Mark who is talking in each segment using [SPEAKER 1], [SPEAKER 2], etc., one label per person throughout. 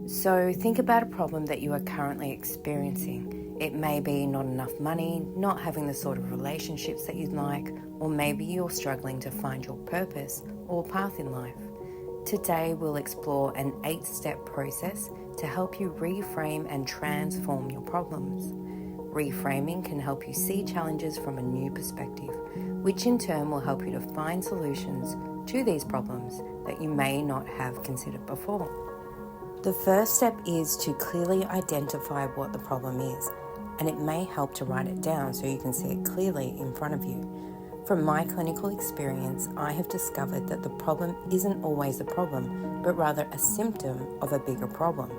[SPEAKER 1] So think about a problem that you are currently experiencing. It may be not enough money, not having the sort of relationships that you'd like, or maybe you're struggling to find your purpose or path in life. Today we'll explore an 8-step process to help you reframe and transform your problems. Reframing can help you see challenges from a new perspective, which in turn will help you to find solutions to these problems that you may not have considered before. The first step is to clearly identify what the problem is, and it may help to write it down so you can see it clearly in front of you. From my clinical experience, I have discovered that the problem isn't always a problem, but rather a symptom of a bigger problem.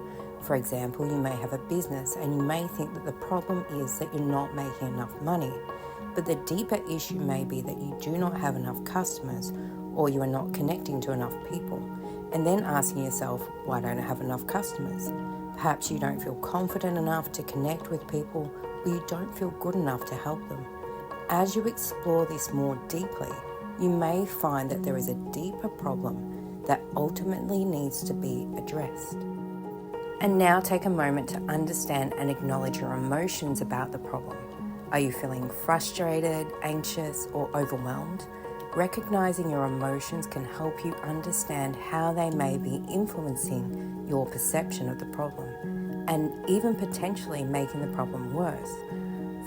[SPEAKER 1] For example, you may have a business and you may think that the problem is that you're not making enough money, but the deeper issue may be that you do not have enough customers or you are not connecting to enough people. And then asking yourself, why don't I have enough customers? Perhaps you don't feel confident enough to connect with people, or you don't feel good enough to help them. As you explore this more deeply, you may find that there is a deeper problem that ultimately needs to be addressed. And now take a moment to understand and acknowledge your emotions about the problem. Are you feeling frustrated, anxious, or overwhelmed? Recognizing your emotions can help you understand how they may be influencing your perception of the problem and even potentially making the problem worse.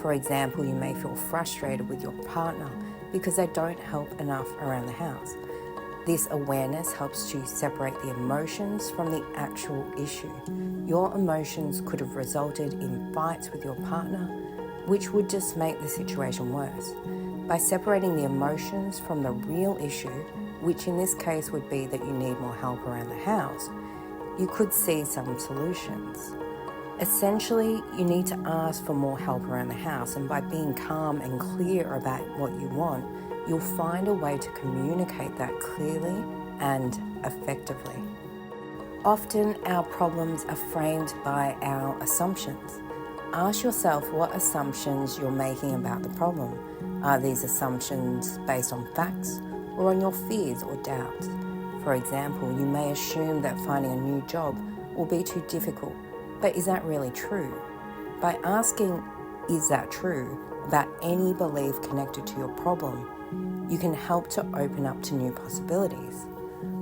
[SPEAKER 1] For example, you may feel frustrated with your partner because they don't help enough around the house. This awareness helps to separate the emotions from the actual issue. Your emotions could have resulted in fights with your partner, which would just make the situation worse. By separating the emotions from the real issue, which in this case would be that you need more help around the house, you could see some solutions. Essentially, you need to ask for more help around the house, and by being calm and clear about what you want, you'll find a way to communicate that clearly and effectively. Often, our problems are framed by our assumptions. Ask yourself what assumptions you're making about the problem. Are these assumptions based on facts or on your fears or doubts? For example, you may assume that finding a new job will be too difficult, but is that really true? By asking, is that true, about any belief connected to your problem, you can help to open up to new possibilities.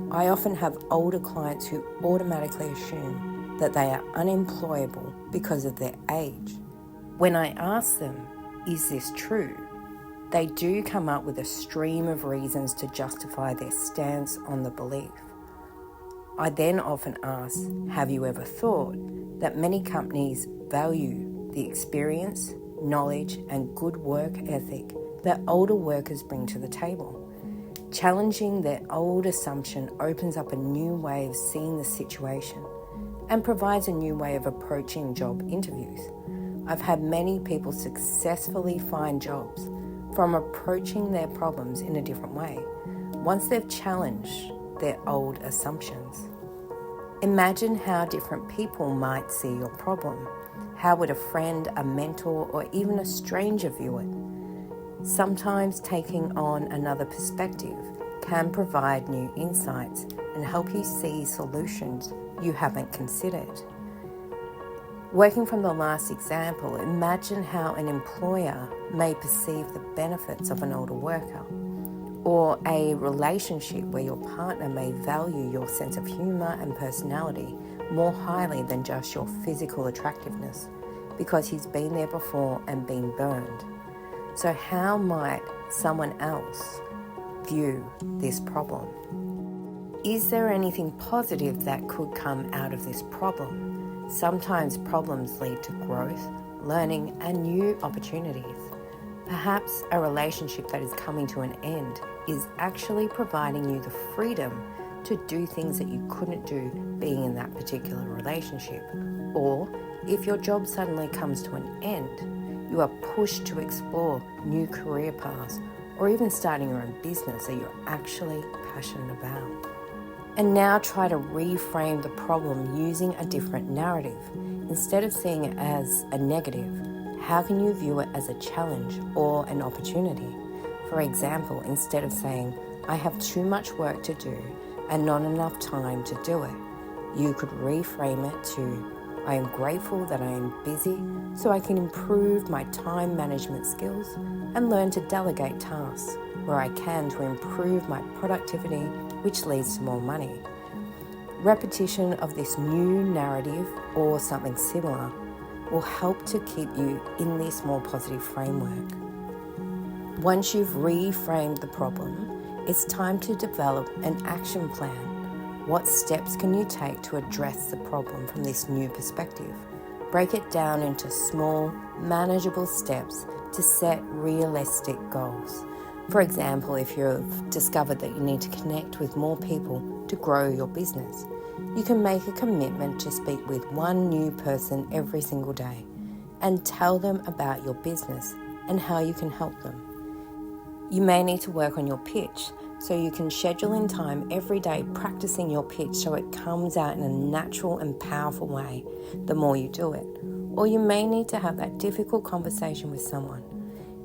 [SPEAKER 1] I often have older clients who automatically assume that they are unemployable because of their age. When I ask them, is this true? They do come up with a stream of reasons to justify their stance on the belief. I then often ask, have you ever thought that many companies value the experience, knowledge, and good work ethic that older workers bring to the table? Challenging their old assumption opens up a new way of seeing the situation and provides a new way of approaching job interviews. I've had many people successfully find jobs from approaching their problems in a different way, once they've challenged their old assumptions. Imagine how different people might see your problem. How would a friend, a mentor, or even a stranger view it? Sometimes taking on another perspective can provide new insights and help you see solutions you haven't considered. Working from the last example, imagine how an employer may perceive the benefits of an older worker, or a relationship where your partner may value your sense of humour and personality more highly than just your physical attractiveness, because he's been there before and been burned. So how might someone else view this problem? Is there anything positive that could come out of this problem? Sometimes problems lead to growth, learning, and new opportunities. Perhaps a relationship that is coming to an end is actually providing you the freedom to do things that you couldn't do being in that particular relationship. Or if your job suddenly comes to an end, you are pushed to explore new career paths or even starting your own business that you're actually passionate about. And now try to reframe the problem using a different narrative. Instead of seeing it as a negative, how can you view it as a challenge or an opportunity? For example, instead of saying, I have too much work to do and not enough time to do it, You could reframe it to, I am grateful that I am busy so I can improve my time management skills and learn to delegate tasks where I can to improve my productivity, which leads to more money. Repetition of this new narrative or something similar will help to keep you in this more positive framework. Once you've reframed the problem, it's time to develop an action plan. What steps can you take to address the problem from this new perspective? Break it down into small, manageable steps to set realistic goals. For example, if you've discovered that you need to connect with more people to grow your business, you can make a commitment to speak with one new person every single day and tell them about your business and how you can help them. You may need to work on your pitch, so you can schedule in time every day practicing your pitch so it comes out in a natural and powerful way the more you do it. Or you may need to have that difficult conversation with someone.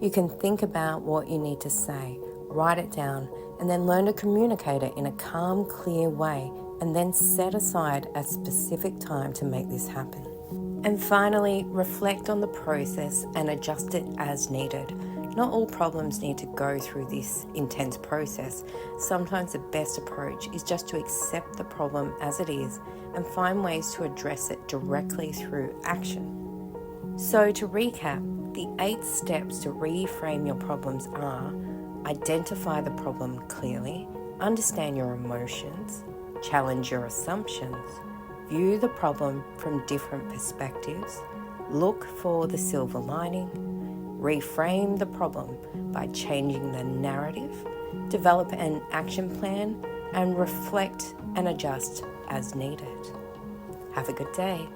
[SPEAKER 1] You can think about what you need to say, write it down, and then learn to communicate it in a calm, clear way, and then set aside a specific time to make this happen. And finally, reflect on the process and adjust it as needed. Not all problems need to go through this intense process. Sometimes the best approach is just to accept the problem as it is and find ways to address it directly through action. So to recap, the 8 steps to reframe your problems are: identify the problem clearly, understand your emotions, challenge your assumptions, view the problem from different perspectives, look for the silver lining, reframe the problem by changing the narrative, develop an action plan, and reflect and adjust as needed. Have a good day.